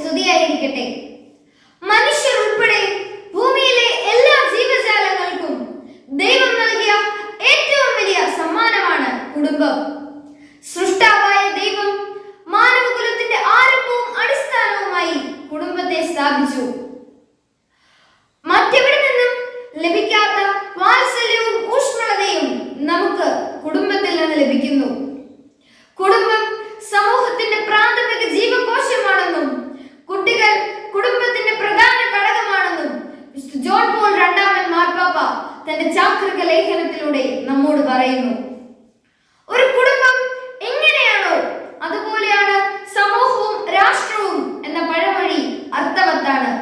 സ്തുതിയായിരിക്കട്ടെ. മനുഷ്യർ ഉൾപ്പെടെ ഭൂമിയിലെ എല്ലാ ജീവജാലങ്ങൾക്കും ദൈവം നൽകിയ ഏറ്റവും വലിയ സമ്മാനമാണ് കുടുംബം. സൃഷ്ടാവായ ദൈവം മാനവകുലത്തിന്റെ ആരംഭവും അടിസ്ഥാനവുമായി കുടുംബത്തെ സ്ഥാപിച്ചു. മറ്റെവിടെ നിന്നും ലഭിക്കാത്ത വാത്സല്യവും ഊഷ്മളതയും നമുക്ക് കുടുംബത്തിൽ നിന്ന് ലഭിക്കുന്നു. കുടുംബം സമൂഹത്തിന്റെ പ്രാഥമിക ജീവകോശമാണെന്നും കുട്ടികൾ കുടുംബത്തിന്റെ പ്രധാന ഘടകമാണെന്നും വിശുദ്ധ ജോൺ പോൾ രണ്ടാമൻ മാർപ്പാപ്പ തന്റെ ചാക്രിക ലേഖനത്തിലൂടെ നമ്മോട് പറയുന്നു. ഒരു കുടുംബം എങ്ങനെയാണോ അതുപോലെയാണ് സമൂഹവും രാഷ്ട്രവും എന്ന പഴമൊഴി അർത്ഥവത്താണ്.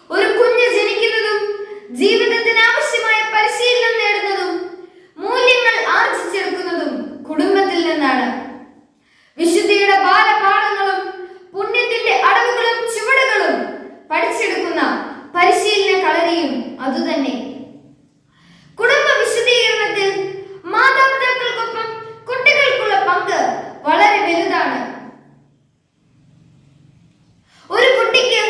ഒരു കുഞ്ഞ് ജനിക്കുന്നതും ജീവിതത്തിന് ആവശ്യമായ പരിശീലനം നേടുന്നതും മൂല്യങ്ങൾ ആർജിച്ചെടുക്കുന്നതും കുടുംബത്തിൽ നിന്നാണ്. വിശുദ്ധിയുടെ ബാലപാഠങ്ങളും പുണ്യത്തിന്റെ അടവുകളും ചുവടുകളും പഠിച്ചെടുക്കുന്ന പരിശീലന കളരിയും അതുതന്നെ. കുടുംബ വിശുദ്ധീകരണത്തിൽ മാതാപിതാക്കൾക്കൊപ്പം കുട്ടികൾക്കുള്ള പങ്ക് വളരെ വലുതാണ്. ഒരു കുട്ടിക്ക്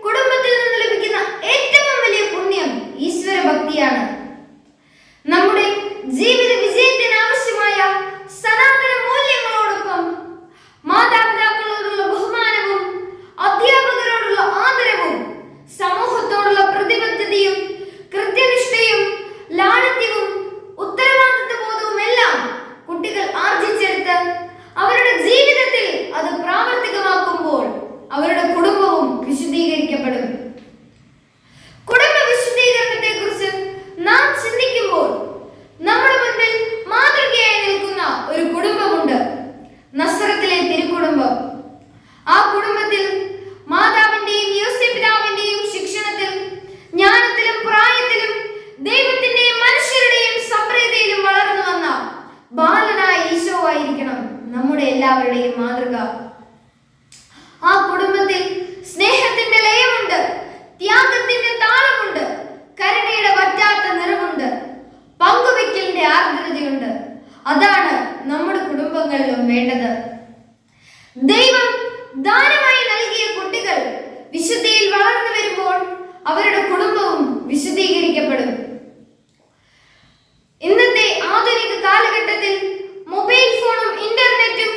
കുടുംബത്തിൽ നിന്ന് ലഭിക്കുന്ന ഏറ്റവും വലിയ പുണ്യം ഈശ്വര ഭക്തിയാണ്. നമ്മുടെ ജീവിത വിജയത്തിന് ആവശ്യമായ സനാതന മൂല്യങ്ങളോടൊപ്പം മാതാപിതാക്കളോടുള്ള ബഹുമാനവും അധ്യാപകരോടുള്ള ആദരവും സമൂഹത്തോടുള്ള പ്രതിബദ്ധതയും കൃത്യനിഷ്ഠയും ലാളിത്യവും ഉത്തരവാദിത്വ ബോധവും എല്ലാം കുട്ടികൾ ആർജിച്ചെടുത്ത് അവരുടെ ജീവിതത്തിൽ അത് പ്രാവർത്തികമാക്കുമ്പോൾ അവരുടെ കുടുംബവും വിശുദ്ധീകരിക്കപ്പെടും. കുടുംബ വിശുദ്ധീകരണത്തെ കുറിച്ച് നാം ചിന്തിക്കുമ്പോൾ നമ്മുടെ മുൻപിൽ മാതൃകയായി നിൽക്കുന്ന ഒരു കുടുംബമുണ്ട്, നസ്രത്തിലെ തിരുക്കുടുംബം. ആ കുടുംബത്തിൽ മാതാവിന്റെയും യോസേപ്പിതാവിന്റെയും ശിക്ഷണത്തിൽ ജ്ഞാനത്തിലും പ്രായത്തിലും ദൈവത്തിന്റെയും മനുഷ്യരുടെയും സംപ്രീതിയിലും വളർന്നു വന്ന ബാലനായ ഈശോ ആയിരിക്കണം നമ്മുടെ എല്ലാവരുടെയും മാതൃക. ആ കുടുംബത്തിൽ സ്നേഹത്തിന്റെ ലയമുണ്ട്, ത്യാഗത്തിന്റെ താളമുണ്ട്, കരുണയുടെ വറ്റാത്ത നിറവുണ്ട്, പങ്കുവെക്കലിന്റെ ആർദ്രതയുണ്ട്. അതാണ് നമ്മുടെ കുടുംബങ്ങളിലും വേണ്ടത്. ദൈവം ദാനമായി നൽകിയ കുട്ടികൾ വിശുദ്ധിയിൽ വളർന്നു വരുമ്പോൾ അവരുടെ കുടുംബവും വിശുദ്ധീകരിക്കപ്പെടും. ഇന്നത്തെ ആധുനിക കാലഘട്ടത്തിൽ മൊബൈൽ ഫോണും ഇന്റർനെറ്റും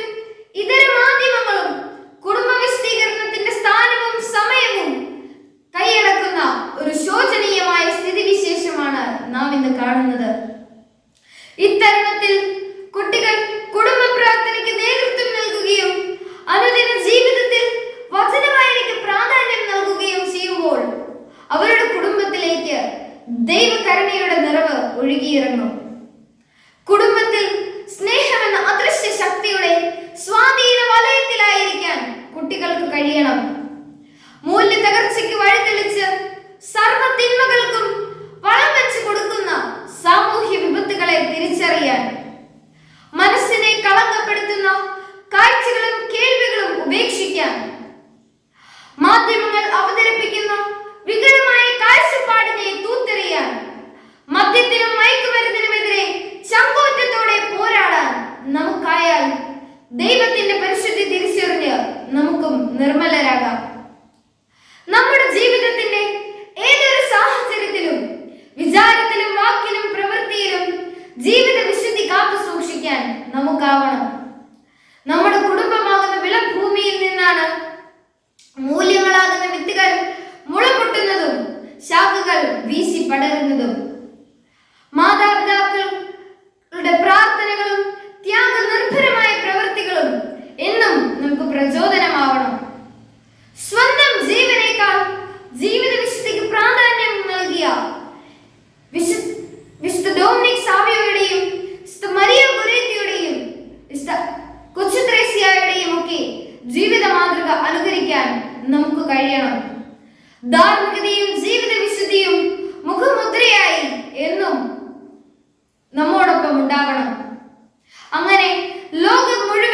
ഇതര മാധ്യമങ്ങളും കുടുംബ വിശുദ്ധീകരണത്തിന്റെ സ്ഥാനവും സമയവും കൈയടക്കുന്ന ഒരു ശോചനീയമായ സ്ഥിതിവിശേഷമാണ് നാം ഇന്ന് കാണുന്നത്. ഇത്തരുണത്തിൽ കുട്ടികൾ കുടുംബ പ്രാർത്ഥനയ്ക്ക് നേതൃത്വം നൽകുകയും അനുദിന ജീവിതത്തിൽ വചനവായനയ്ക്ക് പ്രാധാന്യം നൽകുകയും ചെയ്യുമ്പോൾ അവരുടെ കുടുംബത്തിലേക്ക് ദൈവകരുണയുടെ നിറവ് ഒഴുകിയിറങ്ങും. കുടുംബത്തിൽ സ്നേഹമെന്ന അദൃശ്യ ശക്തിയുടെ സ്വാധീന വലയത്തിലായിരിക്കാൻ കുട്ടികൾക്ക് കഴിയണം. മൂല്യ തകർച്ചയ്ക്ക് വഴിതെളിച്ച് സർവ്വ തിന്മകൾക്കും വളം വെച്ച് കൊടുക്കുന്ന സാമൂഹ്യ വിപത്തുകളെ തിരിച്ചറിയാൻ, മനസ്സിനെ കളങ്കപ്പെടുത്തുന്ന കാഴ്ചകളും കേൾവികളും ഉപേക്ഷിക്കാൻ, മാധ്യമങ്ങൾ അവതരിപ്പിക്കുന്ന വികലമായ കാഴ്ചപ്പാടിനെ തൂത്തെറിയാൻ, മദ്യത്തിനും മയക്കുമരുന്നിനുമെതിരെ ചങ്കൂറ്റത്തോടെ പോരാടാൻ നമുക്കായാൽ ദൈവത്തിന്റെ പരിശുദ്ധി തിരിച്ചറിഞ്ഞ് നമുക്കും നിർമ്മലരാകാം. നമ്മുടെ ജീവിതത്തിന്റെ ഏതൊരു സാഹചര്യത്തിലും വിചാരത്തിലും വാക്കിലും പ്രവൃത്തിയിലും ജീവിത വിശുദ്ധി കാത്തു സൂക്ഷിക്കാൻ നമുക്കാവണം. നമ്മുടെ കുടുംബമാകുന്ന വിളഭൂമിയിൽ നിന്നാണ് മൂല്യങ്ങളാകുന്ന വിത്തുകൾ മുളപൊട്ടുന്നതും ശാഖകൾ വീശി പടരുന്നതും. മാതാപിതാക്കളുടെ പ്രാർത്ഥനകളും ത്യാഗനിർഭരമായ പ്രവൃത്തികളും എന്നും നമുക്ക് പ്രചോദനമാവണം. സ്വന്തം ജീവനേക്കാൾ ജീവിത വിശുദ്ധിക്ക് പ്രാധാന്യം നൽകിയ വിശുദ്ധ ഡൊമിനിക് സാവിയോയുടെയും വിശുദ്ധ മരിയ ഗൊരേത്തിയുടെയും വിശുദ്ധ കൊച്ചു ത്രേസ്യായുടെയും ഒക്കെ ജീവിത മാതൃക അനുകരിക്കാൻ നമുക്ക് കഴിയണം. ധാർമ്മികതയും ജീവിത വിശുദ്ധിയും മുഖമുദ്രയായി എന്നും നമ്മോടൊപ്പം ഉണ്ടാവണം. അങ്ങനെ ലോകം മുഴുവൻ